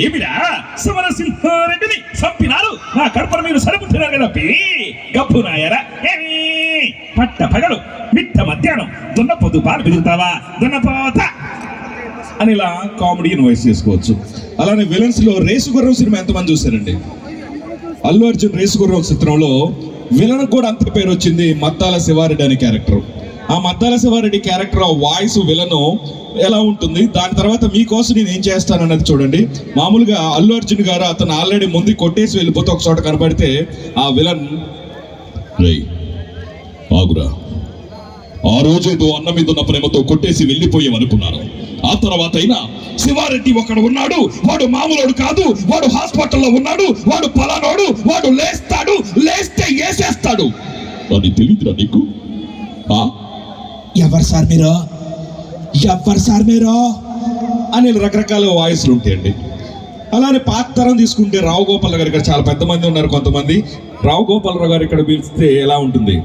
ఏమిరా సమరసింహారెడ్డిని చంపినారు, నా కడుపున మీరు సరుపుతున్నారు కదా గప్పు నాయరా. పట్ట పగలు మిట్ట మధ్యాహ్నం దున్నపోతు పాలు పిలుగుతావా దున్నపోత అని ఇలా కామెడీని వాయిస్ చేసుకోవచ్చు. అలానే విలన్స్ లో రేసు గుర్రం సినిమా ఎంతమంది చూశారండి? అల్లు అర్జున్ రేసు గుర్రం చిత్రంలో విలన్ కూడా అంత పేరు వచ్చింది, మద్దాల శివారెడ్డి అనే క్యారెక్టర్. ఆ Maddala Siva Reddy character voice villain ఎలా ఉంటుంది, దాని తర్వాత మీకోసం నేను ఏం చేస్తానన్నది చూడండి. మామూలుగా అల్లు అర్జున్ గారు అతను ఆల్రెడీ ముందు కొట్టేసి వెళ్ళిపోతే ఒక చోట కనబడితే ఆ విలన్ రేయ్ ఆగురా, ఆ రోజు ఏదో అన్న మీద ఉన్న ప్రేమతో కొట్టేసి వెళ్ళిపోయామనుకున్నాను, ఆ తర్వాత అయినా శివారెడ్డి ఒకడు ఉన్నాడు, వాడు మామూలుడు కాదు, వాడు హాస్పిటల్లో ఉన్నాడు, వాడు పలానోడు, వాడు లేస్తాడు, లేస్తే వేసేస్తాడు అని తెలియదురా నీకు? ఎవరు సార్ మీరు, ఎవరు సార్ మీరు అని రకరకాల వాయిస్లు ఉంటాయండి. అలానే పాత తరం తీసుకుంటే రావు గోపాల్ గారు ఇక్కడ చాలా పెద్ద మంది ఉన్నారు. కొంతమంది రావు గోపాలరావు గారు ఇక్కడ పిలిస్తే ఎలా ఉంటుంది?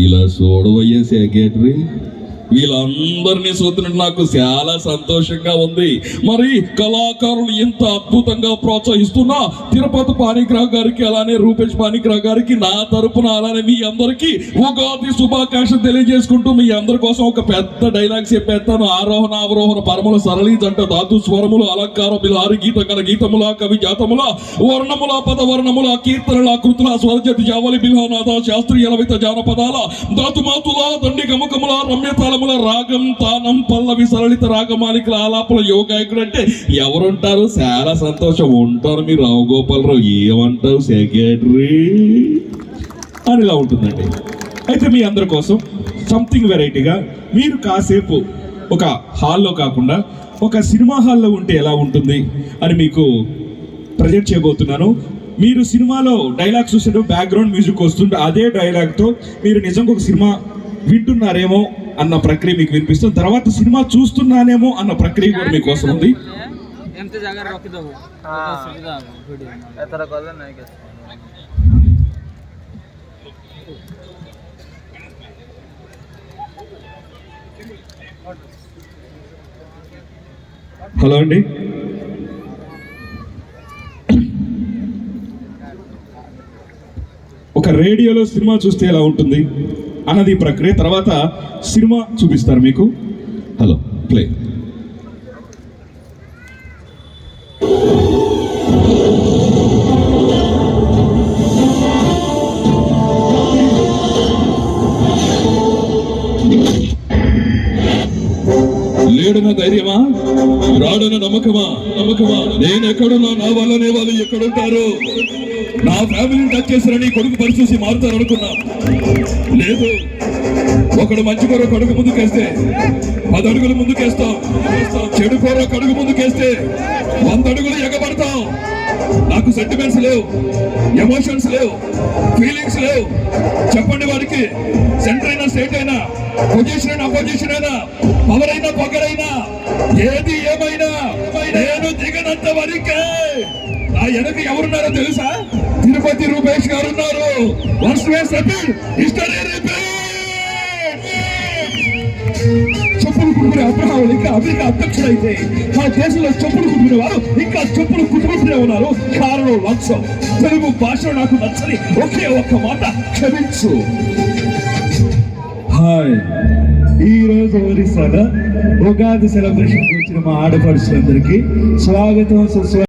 ఇలా చూడవయ్యే సెక్రటరీ, వీళ్ళందరినీ చూస్తున్నట్టు నాకు చాలా సంతోషంగా ఉంది. మరి కళాకారులు ఎంత అద్భుతంగా ప్రోత్సహిస్తున్నా తిరుపతి పాణిగ్రాహ్ గారికి అలానే రూపేష్ పాణిగ్రాహ్ గారికి నా తరపున అలానే మీ అందరికీ ఉగాది శుభాకాంక్షలు తెలియజేసుకుంటూ మీ అందరి కోసం ఒక పెద్ద డైలాగ్ చెప్పేస్తాను. ఆరోహణ అవరోహణ పరముల సరళి జంట ధాతు స్వరములు అలంకార బిలారి గీత గల గీతముల కవి జాతముల వర్ణముల పద వర్ణముల కీర్తనల కృతుల స్వరజతి జావలి బిల్హనాథ శాస్త్రీయ లవిత జానపదాల ధాతుమాతుల దండి గమకముల రమ్యతాల రాగం తానం పల్లవి సరళిత రాగమాలికల ఆలాపల యోగాయకుడు అంటే ఎవరుంటారు? చాలా సంతోషం ఉంటారు మీరు. రావు గోపాలరావు ఏమంటారు సెక్రటరీ అని ఇలా ఉంటుందండి. అయితే మీ అందరి కోసం సంథింగ్ వెరైటీగా మీరు కాసేపు ఒక హాల్లో కాకుండా ఒక సినిమా హాల్లో ఉంటే ఎలా ఉంటుంది అని మీకు ప్రజెంట్ చేయబోతున్నాను. మీరు సినిమాలో డైలాగ్ చూసేటప్పుడు బ్యాక్గ్రౌండ్ మ్యూజిక్ వస్తుంటే అదే డైలాగ్తో మీరు నిజంగా ఒక సినిమా వింటున్నారేమో అన్న ప్రక్రియ మీకు వినిపిస్తుంది. తర్వాత సినిమా చూస్తున్నానేమో అన్న ప్రక్రియ కూడా మీకోసం ఉంది. హలో అండి, ఒక రేడియోలో సినిమా చూస్తే ఎలా ఉంటుంది అన్నది ప్రక్రియ. తర్వాత సినిమా చూపిస్తారు మీకు. Hello play. లేడన ధైర్యమా, రాడన నమ్మకమా, నమ్మకమా నేను ఎక్కడున్నా నా వల్లనే వాళ్ళు ఎక్కడుంటారు. నా ఫ్యామిలీని టచ్ చేసిన కొడుకు పరిచూసి మారుతారు అనుకున్నా, లేదు. ఒకడు మంచి కూర కడుగు ముందుకేస్తే 10 అడుగులు ముందుకేస్తాం, చెడు కూర కడుగు ముందుకేస్తే 100 అడుగులు ఎగబడతాం. నాకు సెంటిమెంట్స్ లేవు, ఎమోషన్స్ లేవు, ఫీలింగ్స్ లేవు. చెప్పండి వాడికి సెంటర్ అయినా స్టేట్ అయినా పొజిషన్ అయినా అపోజిషన్ అయినా పవర్ అయినా పొగరైనా ఏది ఏమైనా నేను దిగనంత వరకే. నా వెనక ఎవరున్నారో తెలుసా? తిరుపతి రూపేష్ గారు ఉన్నారు. చెప్పులు కుట్టుకునే అబ్రహాములు ఇంకా అమెరికా అధ్యక్షుడైతే మన దేశంలో చెప్పులు కుట్టుకునే వారు ఇంకా చెప్పులు కుట్టుకుంటూనే ఉన్నారు. కారణం లంచం. తెలుగు భాషలో నాకు నచ్చని ఒకే ఒక్క మాట, క్షమించు. హాయ్, ఈ రోజు ఒరిస్సాలో ఉగాది సెలబ్రేషన్ వచ్చిన మా ఆడపడుచులందరికీ స్వాగతం సుస్వాగతం.